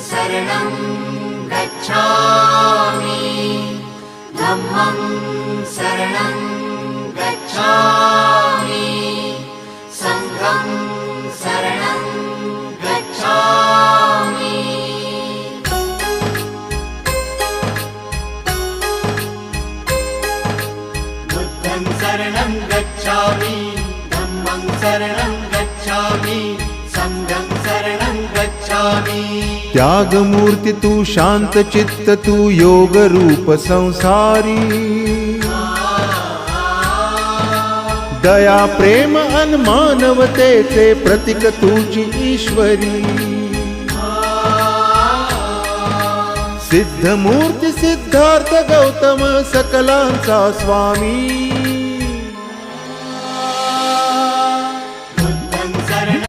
शरणं गच्छामि धम्मं शरणं गच्छामि संघं शरणं गच्छामि बुद्धं शरणं गच्छामि धम्मं शरणं गच्छामि संघं शरणं गच्छामि। त्यागमूर्ती तू शांत चित्त तू योग रूप संसारी दया प्रेम अन मानवतेचे प्रतीक तुझी ईश्वरी सिद्धमूर्ती सिद्धार्थ गौतम सकलांचा स्वामी